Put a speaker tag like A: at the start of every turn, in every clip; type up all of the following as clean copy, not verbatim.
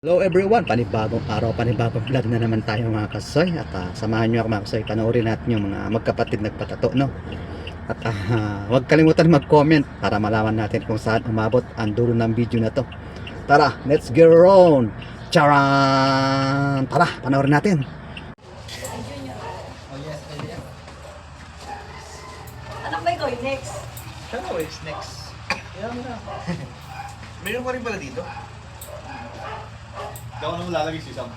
A: Hello everyone, panibagong araw, panibagong vlog na naman tayo mga kasoy. At samahan nyo ako mga kasoy, panoorin natin yung mga magkapatid nagpatato, no? At huwag kalimutan mag-comment para malaman natin kung saan umabot ang dulo ng video na to. Tara, let's get on! Charan! Tara, panoorin natin.
B: Oh yes, yes.
C: Anak ba ikaw yung next?
B: Siya na is next. Yan mo na. Mayroon pa rin pala dito. Hindi ako naman lalagay si Sam.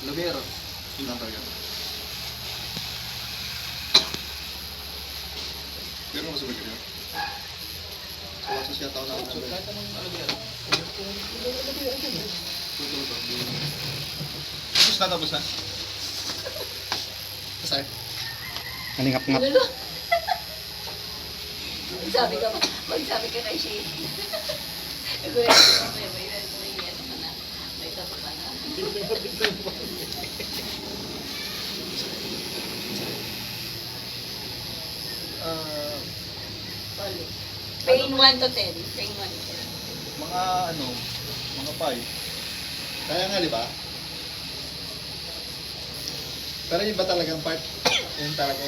B: Lubero. Yun lang talaga. Pero mo sabi ko. Sa wasos yata ako na-upsot. Kahit anong lubero. Tapos na, tapos na. Kasay.
A: Nalingap-ngap.
C: Magsabi ka kay Shane. Kuya, may tato ka na. Pain 1 to 10. Pain 1 to 10.
B: Mga ano, mga 5. Kaya nga, di ba? Pero yung ba talagang part? Yung talaga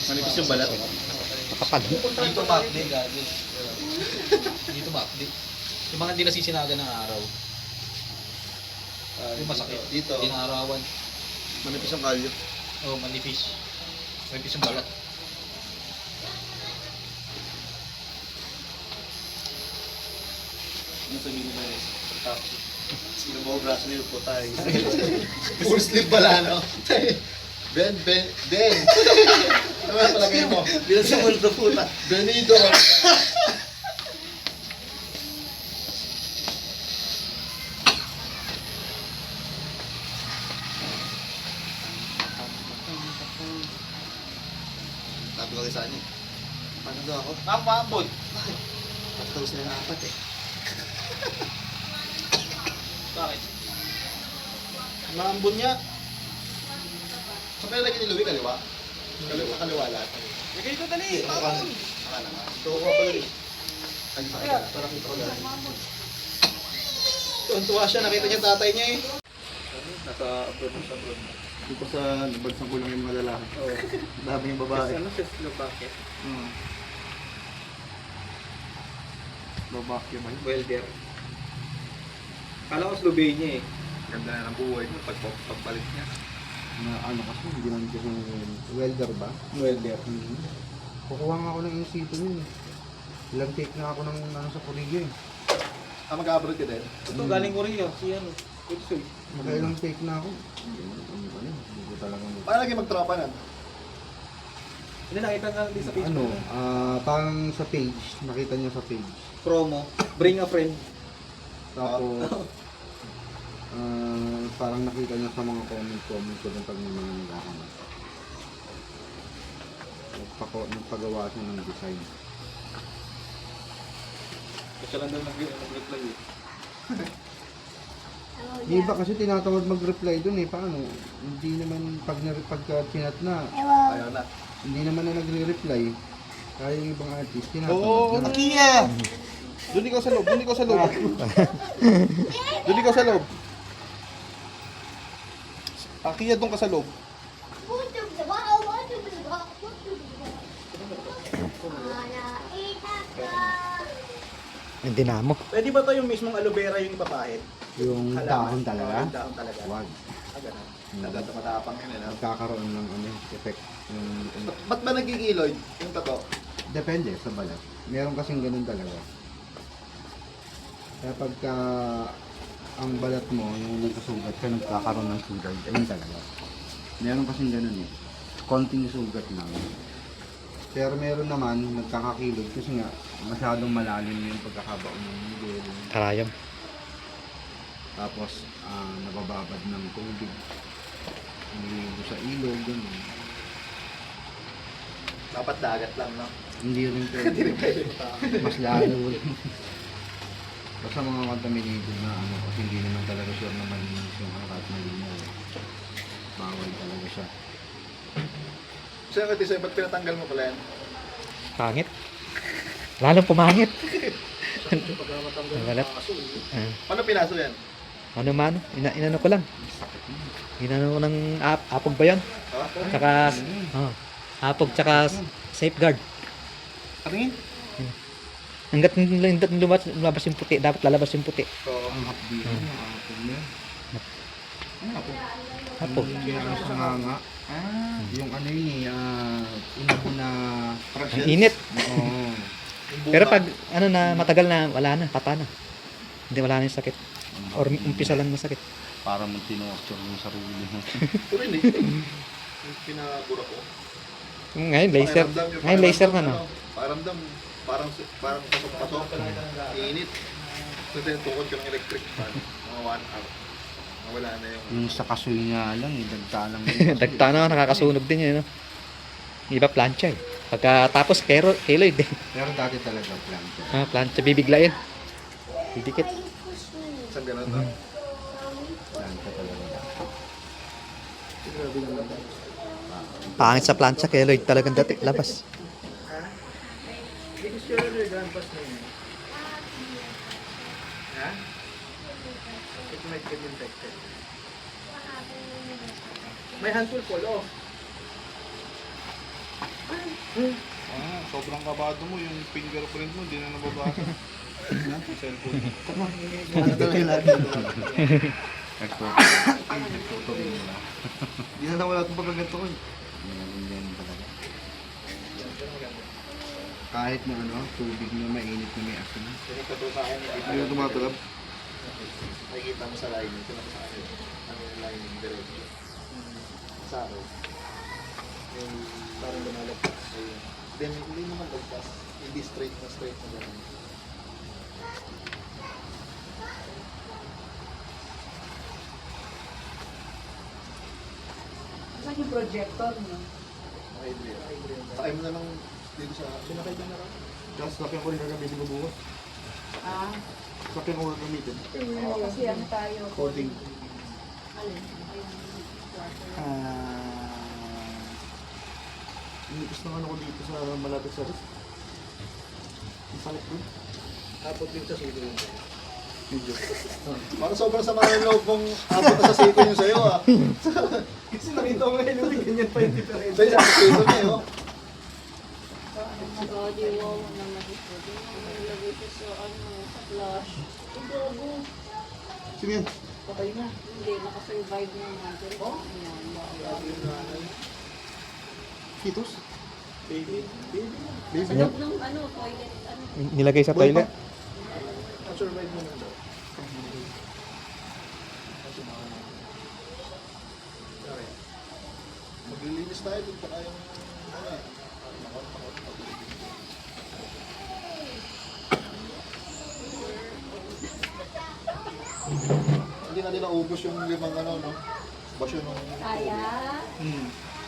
B: manipis yung balat.
A: Kapag
D: Dito makdi, gabi. Dito makdi. Yung mga hindi nasisinaga ng araw. Yung masakit.
B: Dito.
D: Dinarawan.
B: Manipis yung kalyo.
D: O manipis. Manipis yung balat.
B: Ano sabihin ba eh? Tapos, sino mo braso nila po tayo? Full sleeve pala, no? Ben! Ano ba palagay mo? Bilang sa multo puta. Benido ka. Sabi ko kay Sani, paano daw ako?
D: Napambod.
B: Tapos na yung apat eh.
D: Bakit?
B: Maambon niya. Sa pala lagi ni Louie, kaliwa? Kaliwa lahat.
D: Lagay ito dali.
B: Makanan. Makanan. So, ko pa rin. Ay, sa kanya. Para kita ko lang.
D: Tuwan-tuwa siya. Nakita niya tatay niya eh.
B: Nasa abroad na sa abroad. Dito sa nabagsang kulang yung mga lalaki. Oo. Dami yung babae.
D: Ano siya Slovakia?
B: Babae ba yun?
D: Welder. Kala ko Slovenia eh.
B: Ganda na ng buhay mo pagbalik niya.
E: Na ano kasi, hindi naman kasi welder ba?
D: Welder.
E: Kukuha nga ako ng in-situ yun. Ilang take na ako ng ano sa Korea eh.
B: Mag-abroad ka din?
D: Ito galing Korea. Si ano? Kutsoy.
E: Magkailang take na ako. Hindi ko talagang...
B: Paano lagi magtropa na?
D: Hindi nakita nga din sa Facebook.
E: Ano, parang sa page, nakita niyo sa page.
D: Promo. Bring a friend.
E: Tapos, parang nakita niyo sa mga comment ko dun pag may mga naghahanap. Nagpagawa siya ng design.
D: Kasi lang daw nag-reply eh.
E: Di ba kasi tinatawag mag-reply dun eh, paano? Hindi naman pagka chinat na,
B: Ayaw na.
E: hindi naman na nagre-reply. Kaya yung ibang artist, tinatawag
B: Oo,
E: na.
B: Kia! Doon ikaw sa loob, doon ikaw sa loob. Doon ikaw sa loob. Kia doon ka sa loob.
A: yung dinamo.
D: Pwede ba to yung mismong aloe vera yung ipapahid?
E: Yung dahon talaga?
D: Yung dahon talaga.
E: Wag.
D: Ah, ganun.
B: Nagtatapang yun, ano?
E: Magkakaroon ng ano, effect. Yung,
B: Ba't ba nagigiloy yung tato?
E: depende sa balat. Meron kasing ganun talaga. Kaya pagka ang balat mo, yung nagkasugat ka, nagkakaroon ng sugat, ayun talaga. Meron kasing ganun eh. Konting sugat lang. Pero meron naman, nagkakakilod kasi nga, masyadong malalim yung pagkakabaon ng nigel.
A: Karayom.
E: Tapos, nabababad ng tubig. sa ilog, gano'n.
B: Dapat dagat lang, no?
E: Hindi rin pwede. Mas lalo. Basta mga contaminated na ano, kasi hindi naman talaga sure na malinis yung ano kahit malinaw. Bawal talaga siya.
B: Siya ka, Tisoy, ba't pinatanggal mo pala yan?
A: Pangit. Lalong pumangit.
B: Pagka matanggal
A: Wala.
B: ng aso.
A: Ah,
B: Paano pinaso yan?
A: ano man, inano ko lang.
E: Sakit mo.
A: Inano ko ng apog ba yan?
B: Ha?
A: Tsaka, apog tsaka safeguard.
B: Patingin?
A: Hanggat lumabas yung puti, dapat lalabas yung puti.
B: Oo.
E: Ang hapdi mo, ang hapdi mo. Ano ako?
A: Apog.
E: Yung ano sa nganga. Yung ano yun inabo na...
A: Ang init.
E: Oo.
A: Pero pag ano na matagal na, wala na, pata na. Hindi, wala na yung sakit. Or umpisa lang ng sakit.
E: Para mo tinuosyon yung sarili mo.
B: Ito rin eh. Yung pinabura ko.
A: Ngayon, laser. Ngayon, laser na, no?
B: Pakiramdam, parang pasok-pasok. Init. Kasi tukod ko ng electric fan. Mga 1 hour. Wala na yung...
E: Yung sa kasoy nga lang, dagta lang.
A: Dagta na, nakakasunog din yun, no? Iba plancha eh. Pagkatapos, keloid eh.
E: Pero dati talaga planta.
A: Plancha, bibiglayin. Didikit.
B: Isang gano'n, no?
E: Planta talaga.
A: Pangit sa plancha, keloid talagang dati. Labas.
B: Hindi ko sure yung grandpa's na yun. Ha? It might get infected. May handful full off.
F: Sobrang kabado mo, yung fingerprint mo, di na nababasa. Yung cellphone mo.
B: Ano talaga yung lagi?
E: Nagtutuloy mo lang.
B: Hindi na nawala itong pagkaganto ko.
E: Ganyan talaga. Kahit na ano, tubig na mainit na may asin.
B: Pinagkato sa akin.
E: Hindi na tumatulab.
B: Nakikita mo sa lining. Ito lang sa akin. Ano yung lining? Diretso. Sa araw. Yung parang lumalagpas. Ayun. Then, hindi naman lagpas. Hindi straight na gano'n.
C: Saan yung projector mo?
B: Adrian. Sakay mo na lang dito sa... Sinakay ka na lang.
E: Just sakyan ko rin gagamitin ko bukas.
C: Ah,
E: Sakyan ko rin gamitin.
C: kasi ano tayo?
B: Coding.
C: Alin? Ayun.
E: Inipis na ano ko dito sa malapit sa rin. Ang sakit ko.
B: Tapos din sa sulo yun.
E: Medyo.
B: Parang sobrang sama ng loob mong apat na sa siko yung sa'yo ah. Kasi nakita ko ngayon ulit, ganyan pa yung difference. Sa'yo, sa siko niya eh, oh.
C: Body wall na mag-ipod. Nilagay ko sa sa flash. Ito, go.
E: Sino yan?
B: Patay na.
C: Hindi, nakasurvive naman. Pero yan.
E: Kitos?
B: Baby.
C: Sa loob ng toilet,
A: Nilagay sa toilet.
B: Na-survive mo na daw. Sorry. Maglilinis tayo dun pa kayong hindi na nila ubos yung 5 no? Basyo nung
C: Kaya,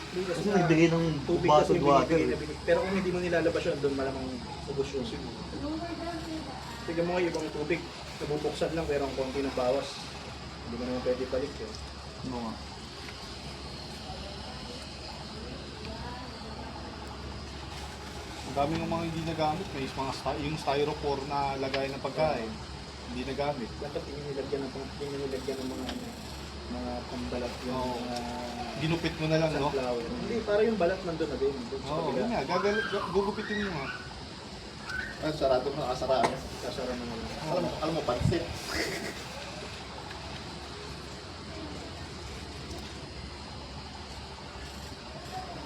E: Kasi nagbigay ng
B: tubig kasi binibigay. Pero kung hindi mo nilalabas yun, doon malamang ubos yun. Tignan mo nga yung ibang tubig, nabubuksan lang pero ang konti ng bawas. Hindi mo naman pwede balik yun.
E: Ano nga?
F: Ang dami ng mga hindi nagamit. May mga yung styrofoam na lagay ng pagkain. Hindi nagamit.
B: Dapat yung nilagyan ng mga pambalat yung
F: Oo.
B: mga
F: Ginupit mo na lang, no?
B: sunflower. Hindi, para yung balat nandun na din. Doon sa
F: Oo,
B: kabila.
F: yun nga. Gugupitin mo nga.
B: Ah, sarado mo, nakasarado. Kasara mo lang. Alam mo, pansit.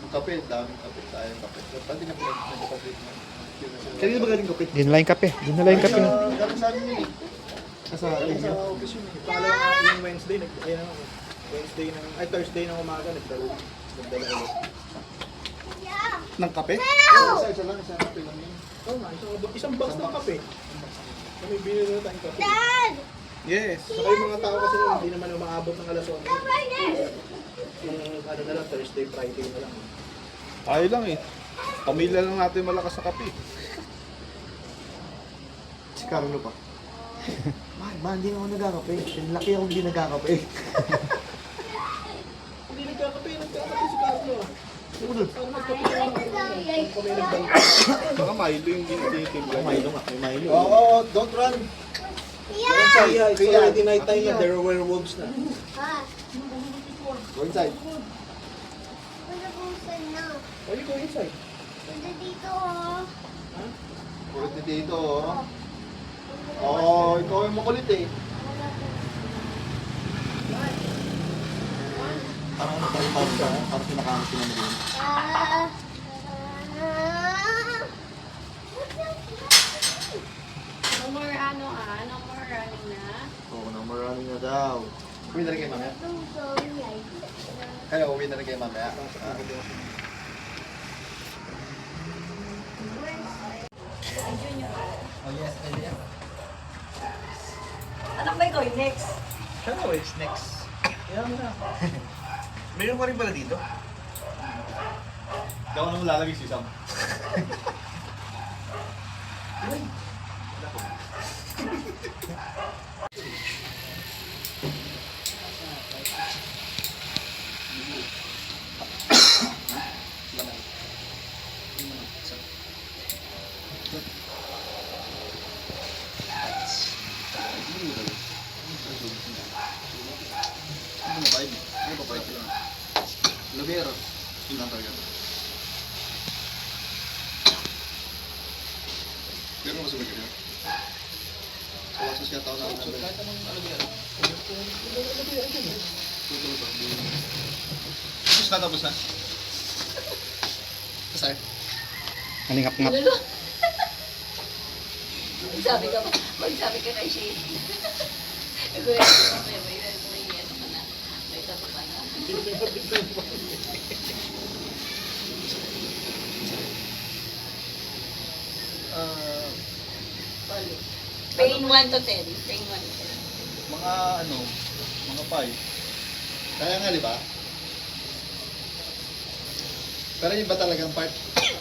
B: Yung kape, daming kape. Sayang kape. Pati na pinag-kape mo. Kanina ba galing kape?
A: Dinala yung kape. Dinala yung kape.
B: Galing sa amin yun eh. Sa office yun eh. Pangalawa yung Wednesday, Thursday ng umaga, nagdala ulit.
E: Ng kape?
B: Isa lang, isang kape lang yun. Oo nga, isang box ng kape. Kami binili na tayong kape.
F: Yes.
B: Saka yung mga tao kasi hindi naman umaabot ng alas 11. Yung ano ano na lang, Thursday, Friday na lang.
F: Ayaw lang eh. Pamilya lang natin malakas sa kape.
E: Si Carlo pa. Man, hindi ako nagkakape. Laki ako hindi nagkakape.
B: Hindi nagkakape si Carlo.
F: Baka Milo yung ginitimpla.
B: Milo nga, may Milo.
E: Oo, don't run.
B: Kaya, it's already night time na, there were wolves na.
E: Go inside.
B: Why you go inside?
E: Kulit na dito, oh. Oo, ikaw yung makulit eh. Parang nagpalipaw ka, parang pinakamas ko naman din.
C: No more no more running na.
E: Oo, no more running na daw.
B: Uwi na rin kayo mamaya? Kaya uwi na rin kayo mamaya?
D: Oh yes, yes.
G: Anak ba ikaw yung next?
B: Siya na, it's next. Kaya mo na. Mayroon pa rin pala dito.
F: Hindi ako naman lalagay si Sam.
E: Lubero. Tingnan talaga. Pero mas maganda ka. Sa wasos siya tao na ako.
D: Kahit anong alagyan.
F: Tapos na, tapos na.
B: Kasi,
A: Halingap-ngap.
G: Magsabi ka kay Shane. Ito yung may ano ka na. May tato ka na. Bali. Pain 1 to 10. Pain 1 to 10.
F: Mga ano, mga 5.
B: kaya nga, di ba? Pero yung ba talagang part,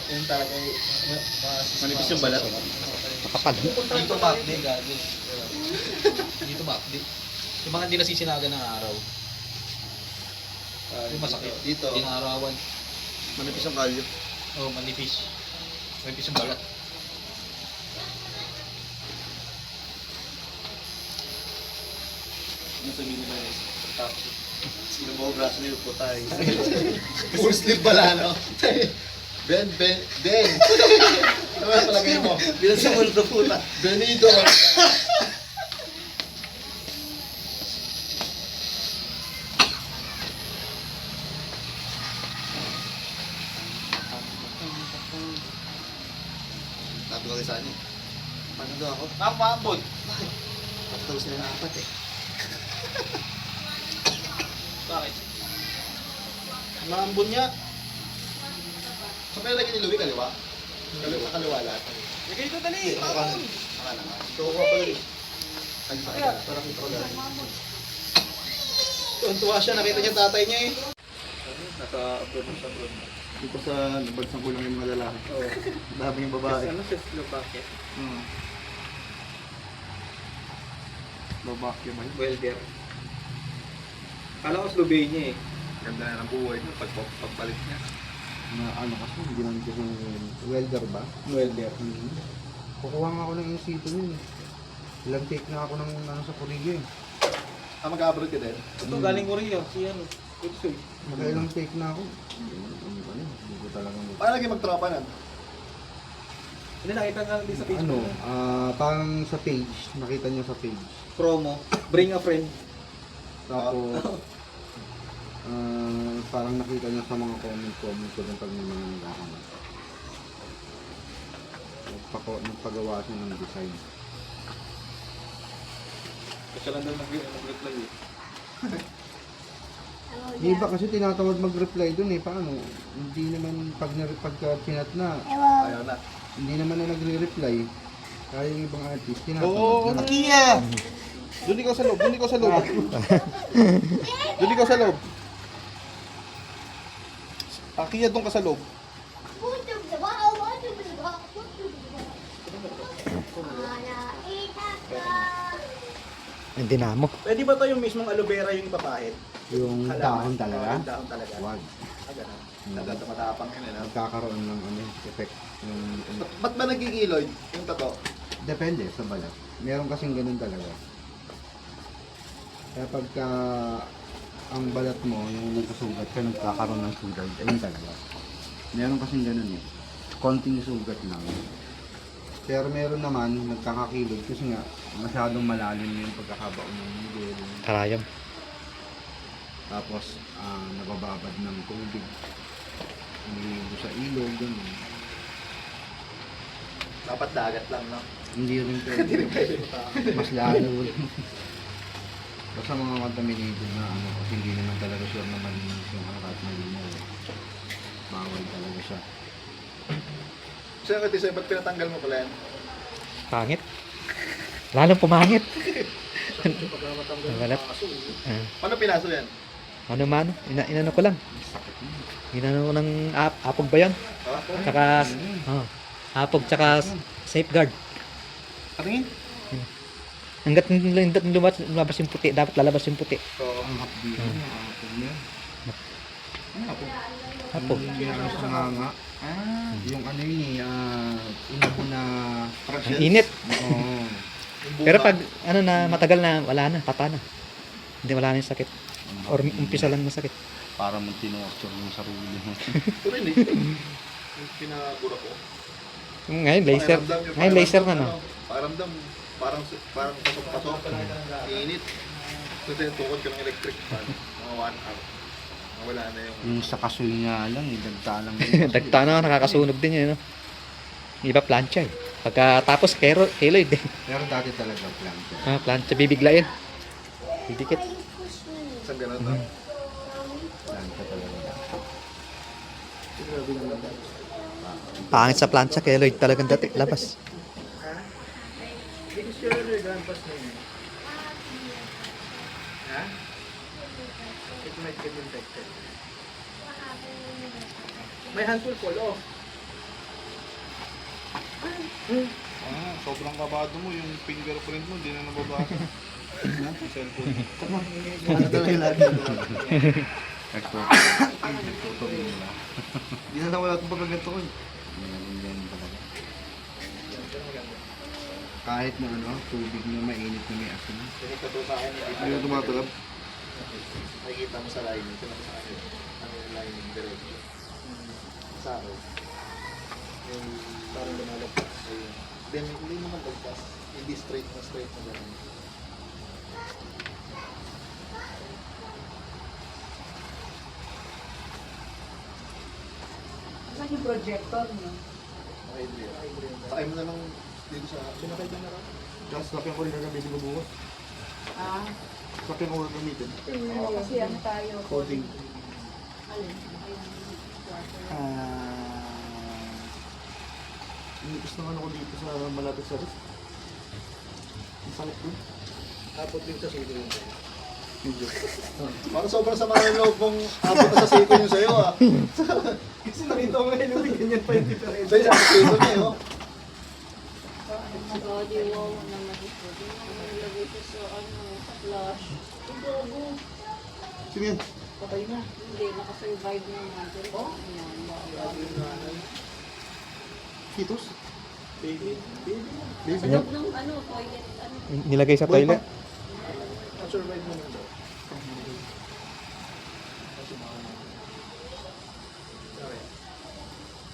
B: yung talaga yung manipis yung balat.
A: Makapal.
D: Dito makdi, gago. Dito makdi. Yung mga hindi nasisinaga ng araw. Yung masakit.
B: Dito,
D: Dinarawan.
B: manipis yung kalyo.
D: Oh, manipis. Manipis yung balat.
B: Ano sabihin nila guys? Tapos, sino mo braso niyo po tayo? Full sleeve pala, no? Ben. Ano ba palagay mo? Bilang sa mundo puta. Benido. Sabi ko kay Sani, paano daw ako?
F: Napabot.
B: Bakit? Tapos na ng 4 eh.
F: Bakit? Maambon niya.
B: So, pero lagi ni Louie kaliwa? Kaliwa lahat.
F: Lagay ito dali.
B: Akala nga. So, ako pa rin. Ay, sa kanya. Parang ito lang.
F: Tuwan-tuwa siya, nakita niya tatay niya eh.
B: Nasa abroad na siya bro.
E: Dito sa nabagsang kulang yung mga lalaki.
B: Oo.
E: Dami yung babae.
B: Ano siya Slovakia?
E: Babakya ba yun?
B: Welder. Kala ko Slovenia eh.
F: Ganda na ng buhay niya, pagpalit niya.
E: Na ano kasi, hindi naman kasi welder ba?
B: Welder.
E: Kukuha nga ako ng in-situ nun. Ilang take na ako ng ano sa Korea eh.
B: Ah, mag-abroad ka din?
F: Ito, galing Korea. Si ano, Utsoy.
E: Magkailang take na ako. Hindi ko talaga
B: Paano lagi magtropa nun?
F: Hindi, nakita nga din sa Facebook.
E: ano, parang sa page, nakita niyo sa page.
F: Promo, bring a friend.
E: Tapos, parang nakita niya sa mga comment ko dun pag may mga nagkakamay. Nagpagawa siya ng design.
F: Kasi lang daw nag-reply eh.
E: Di ba kasi tinatawag mag-reply dun eh, paano? Hindi naman pagka chinat na,
B: Ayaw na.
E: hindi naman na nagre-reply. Kaya yung ibang artist, tinatawag
F: Oo,
E: na.
F: takiya! Doon ikaw sa loob, doon ikaw sa loob. Doon ikaw sa loob. Akiya doon ka sa loob.
A: Yung dinamo.
D: Pwede ba to yung mismong aloe vera yung ipapahid?
E: Yung dahon talaga,
D: Yung dahon talaga.
E: wag.
D: Ah, ganun.
B: Naganda matapang yun eh. No?
E: Magkakaroon ng effect. Yung,
B: Ba't ba nagigiloy yung tato?
E: depende sa balat. Meron kasing ganun talaga. Kaya pagka ang balat mo, yung nagkasugat ka, nagkakaroon ng sugat, ayun talaga. Meron kasing ganun eh. Konting sugat lang. Pero meron naman, nagkakakilod kasi nga, masyadong malalim yung pagkakabaon ng nigel.
A: Karayom.
E: Tapos, nabababad ng tubig. Niligo sa ilog, ganun.
B: Dapat dagat lang, no?
E: Hindi rin pwede. Mas lalo. Basta mga contaminated na ano, kasi hindi naman talaga sure na malinis yung kahit malinaw. Bawal talaga siya.
B: Sir, Kati, ba't pinatanggal mo pala yan?
A: Pangit. Lalong pumangit. Balat.
B: Paano pinaso yan?
A: Ano mano? Inano ko lang. Inano ko ng apog ba yan? Tsaka, apog tsaka safeguard.
B: Patingin?
A: Hanggat lumabas yung puti, dapat lalabas yung puti.
B: Oo.
E: Ang hapdi niya, apog niya.
A: Apog.
E: Yung ginagawa sa nganga. Yung ano yun inabo na...
A: Ang init.
E: Oo.
A: Pero pag ano na matagal na, wala na, tapa na. Hindi, wala na yung sakit. Or umpisa lang ng sakit.
E: Para mong tinorture yung sarili mo.
B: Pero hindi. Yung pinagura ko.
A: Ngayon, laser. Ngayon, laser na, no?
B: Pakiramdam, parang pasok-pasok. Init. So, tinutukod ka ng electric fan. Mga 1 hour. Wala na yung...
E: Yung sa kasoy nga lang, dagta lang.
A: Dagta na, nakakasunog din yun, no? Iba plancha eh. Pagkatapos, keloid eh.
E: Pero dati talaga plan.
A: Plancha, bibiglayin. Didikit.
B: Isang ganun, no?
E: Plan talaga.
A: Pangit sa plancha, keloid talagang dati. Labas.
D: Because you're your grandpa's name. Ha? It might get infected. May handful full off.
F: Sobrang kabado mo, yung fingerprint mo, hindi na nababasa. Sa cellphone.
B: Ano daw yung lagi?
E: Nagtutuloy nila.
B: Hindi na nawala itong pagkaganto ko.
E: Yan talaga. Kahit na ano, tubig na mainit na may asin.
B: Pinagtato sa akin.
E: Hindi na tumatulab.
B: Nakikita mo sa lining. Pinagtato sa akin. Ano yung lining diretso. Sa akin. Yung parang lumalagpas. Ayun. Then, hindi naman lagpas. Hindi straight na gano'n.
C: Saan yung projector mo?
B: Sakay mo na lang dito sa... Sinakay ka na lang. Tapos sakay ko rin na gamitin ko bukas.
C: Ah,
B: Sakay ko rin gamitin.
C: kasi ano tayo?
B: Coding.
C: Alin?
B: Gusto nga ako dito sa malapit sa wrist. Ang sakit doon.
D: Tapos din sa sulo yun.
B: Medyo. Parang sobrang sama ng loob mong abot na sa siko yung sa'yo ah.
D: Kasi nakita ko ngayon, may ganyan pa yung difference.
B: Sa'yo sa siko niya oh.
C: Body wow naman ito. Nilagay ko sa sa flash. Gago.
B: Sino yan?
D: Patay na.
C: Hindi, nakasurvive naman. Pero yan, bawal.
B: Fetus?
D: Baby.
C: Sa loob ng toilet,
A: Nilagay sa toilet.
D: Na-survive mo daw.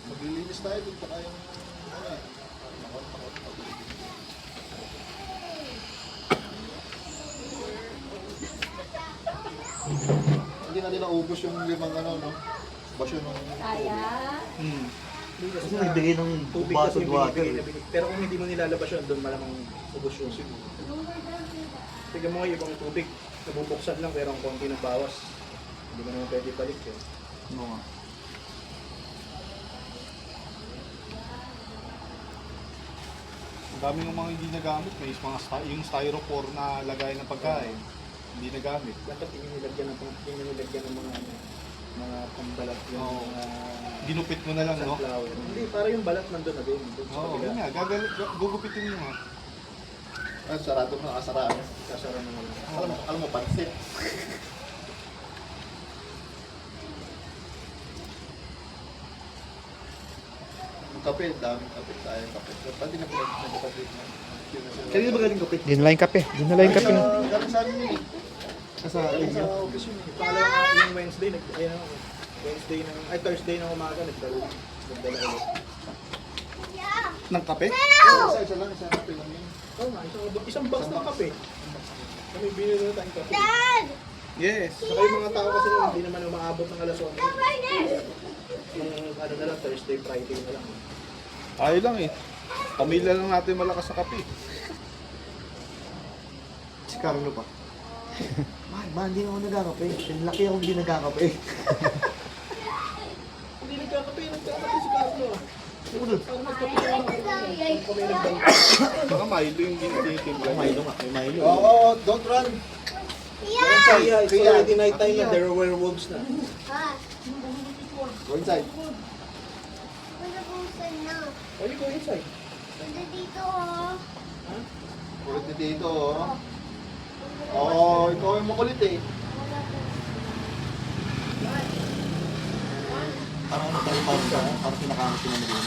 B: Maglilinis tayo dito kayong hindi natin naubos yung 5 no? Basyo ng
C: kaya.
B: Kasi nagbigay ng
D: Tubig
B: bottled
D: kasi yung
B: water.
D: binibigay na binibigay. Pero kung hindi mo nilalabas yun, doon malamang ubos yun. Tignan mo nga yung ibang tubig, nabubuksan lang pero ang konti ng bawas. Hindi mo naman pwede balik yun.
B: Ano nga?
F: Ang dami ng mga hindi nagamit. May mga yung styrofoam na lagay ng pagkain. Hindi nagamit.
D: Dapat hindi nilagyan ng mga ano. mga pambalat yung
F: Oo.
D: mga
F: Ginupit mo na lang, no?
D: sunflower. Hindi, para yung balat nandun na din. Doon sa
F: Oo,
D: kabila.
F: yun nga. Gugupitin mo nga.
B: Ah, sarado mo nakasarado.
D: Sasara na lang.
B: Alam mo, pansit. Yung kape, daming kape. Sayang kape. Pati na pinagkape na.
D: Kanina ba galing kapit?
A: Dinala yung kape. Dinala yung kape.
B: Galing sa amin yun eh.
D: Sa office yun. Pangalawa yung Wednesday, ayun ako. Wednesday ng, ay Thursday ng umaga, nagdala ulit.
F: Ng kape?
B: Isa lang, isa kape lang yun.
D: Oo nga, isang box ng kape. Kami binili na tayong kape.
F: Yes.
D: Saka yung mga tao kasi nun, hindi naman umaabot ng alas 11. Yung ano na lang, Thursday, Friday na lang.
F: Ayaw lang eh. Pamilya lang natin malakas sa kape.
B: Si Carlo pa. Man, hindi ako nagkakape. Laki akong hindi nagkakape.
D: Hindi nagkakape si Carlo ah. Parang nagkape na lang. Kami nagbalik.
F: Baka Milo yung ginitimpla.
D: Milo nga, may Milo.
B: Oo, don't run.
D: Yeah, it's already night time na, there were werewolves na.
B: Go inside.
D: Why you go inside?
B: Kulit na dito, oh. Oo, ikaw yung makulit eh. Parang ano tayo parang ka, parang pinakamas ko naman din.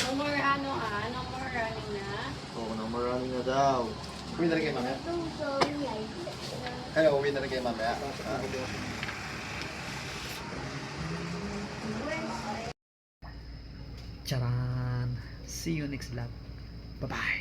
C: No more no more running na.
B: Oo, no more running na daw. Uwi na rin kayo mamaya? Ano, uwi na rin kayo mamaya?
A: Charan! See you next vlog. Bye-bye!